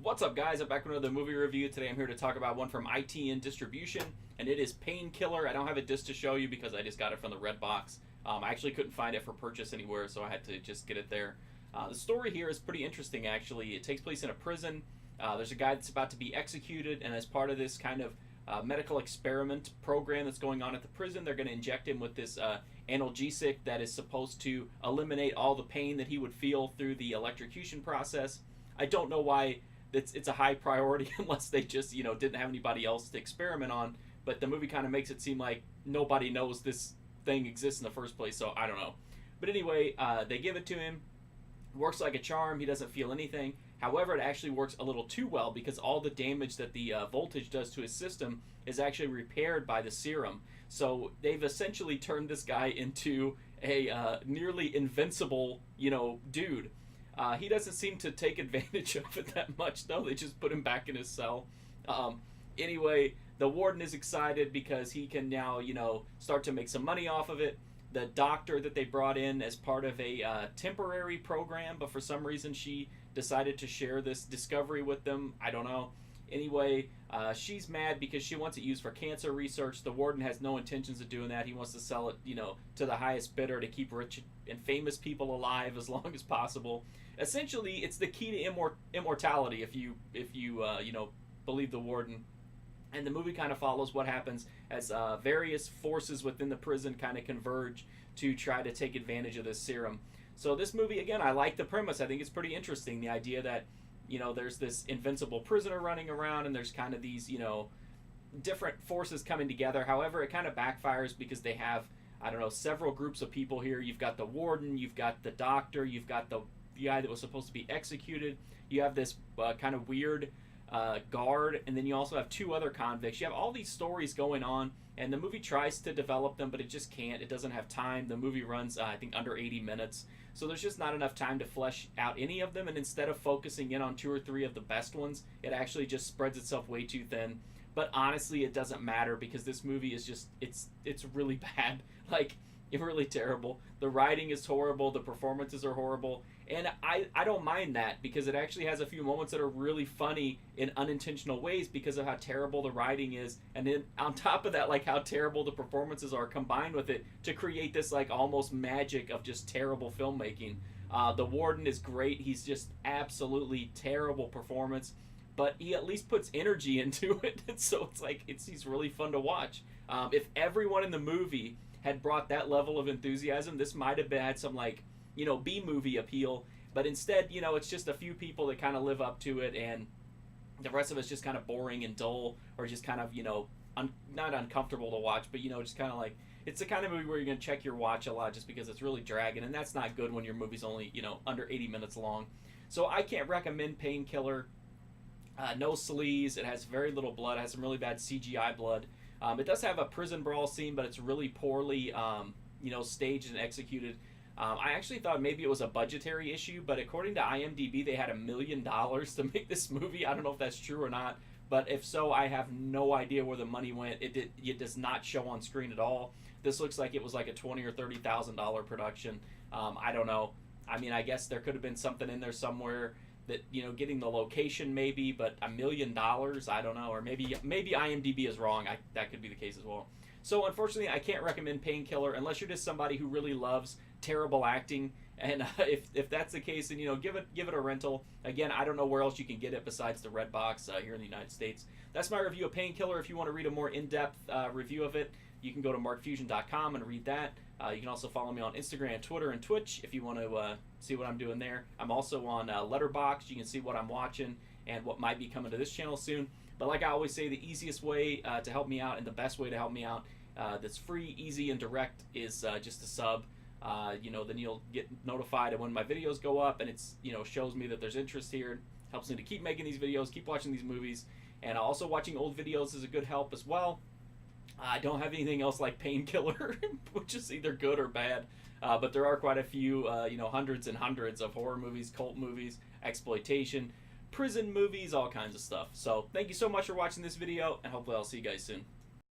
What's up, guys? I'm back with another movie review. Today I'm here to talk about one from ITN Distribution, and it is Painkiller. I don't have a disc to show you because I just got it from the Red Box. I actually couldn't find it for purchase anywhere, so I had to just get it there. The story here is pretty interesting, actually. It takes place in a prison. There's a guy that's about to be executed, and as part of this kind of medical experiment program that's going on at the prison, they're going to inject him with this analgesic that is supposed to eliminate all the pain that he would feel through the electrocution process. I don't know why it's a high priority unless they just didn't have anybody else to experiment on, but the movie kind of makes it seem like nobody knows this thing exists in the first place, so I don't know. But anyway, they give it to him. Works like a charm. He doesn't feel anything. However, it actually works a little too well because all the damage that the voltage does to his system is actually repaired by the serum. So they've essentially turned this guy into a nearly invincible dude. He doesn't seem to take advantage of it that much, though. They just put him back in his cell. Anyway, the warden is excited because he can now, start to make some money off of it. The doctor that they brought in as part of a temporary program, but for some reason she decided to share this discovery with them. I don't know. Anyway, she's mad because she wants it used for cancer research. The warden has no intentions of doing that. He wants to sell it, to the highest bidder to keep rich and famous people alive as long as possible. Essentially, it's the key to immortality if you believe the warden. And the movie kind of follows what happens as various forces within the prison kind of converge to try to take advantage of this serum. So this movie, again, I like the premise. I think it's pretty interesting. The idea that, there's this invincible prisoner running around and there's kind of these, different forces coming together. However, it kind of backfires because they have, I don't know, several groups of people here. You've got the warden, you've got the doctor, you've got the guy that was supposed to be executed. You have this kind of weird guard, and then you also have two other convicts. You have all these stories going on, and the movie tries to develop them, but it just can't. It doesn't have time. The movie runs, I think, under 80 minutes, so there's just not enough time to flesh out any of them, and instead of focusing in on two or three of the best ones, it actually just spreads itself way too thin. But honestly, it doesn't matter because this movie is just, it's really bad. Like, it's really terrible. The writing is horrible. The performances are horrible. And I don't mind that because it actually has a few moments that are really funny in unintentional ways because of how terrible the writing is. And then on top of that, like how terrible the performances are combined with it to create this like almost magic of just terrible filmmaking. The warden is great. He's just absolutely terrible performance. But he at least puts energy into it. And so it's like, he's really fun to watch. If everyone in the movie had brought that level of enthusiasm, this might have had some like, B-movie appeal, but instead, it's just a few people that kind of live up to it, and the rest of it's just kind of boring and dull, or just kind of, not uncomfortable to watch, but, just kind of like, it's the kind of movie where you're going to check your watch a lot just because it's really dragging, and that's not good when your movie's only, under 80 minutes long. So I can't recommend Painkiller. No sleaze. It has very little blood. It has some really bad CGI blood. It does have a prison brawl scene, but it's really poorly, staged and executed. I actually thought maybe it was a budgetary issue, but according to IMDb, they had $1 million to make this movie. I don't know if that's true or not, but if so, I have no idea where the money went. It does not show on screen at all. This looks like it was like a $20,000 or $30,000 production. I don't know. I mean, I guess there could have been something in there somewhere that, getting the location maybe, but $1 million, I don't know. Or maybe IMDb is wrong. That could be the case as well. So unfortunately, I can't recommend Painkiller unless you're just somebody who really loves terrible acting. And if that's the case, then give it a rental. Again, I don't know where else you can get it besides the Red Box here in the United States. That's my review of Painkiller. If you want to read a more in-depth review of it, you can go to markfusion.com and read that. You can also follow me on Instagram, Twitter, and Twitch if you want to see what I'm doing there. I'm also on Letterboxd. You can see what I'm watching and what might be coming to this channel soon. But like I always say, the easiest way to help me out and the best way to help me out that's free, easy, and direct is just a sub. Then you'll get notified when my videos go up, and it's shows me that there's interest here. Helps me to keep making these videos, keep watching these movies, and also watching old videos is a good help as well. I don't have anything else like Painkiller, which is either good or bad, but there are quite a few, hundreds and hundreds of horror movies, cult movies, exploitation, prison movies, all kinds of stuff. So thank you so much for watching this video, and hopefully I'll see you guys soon.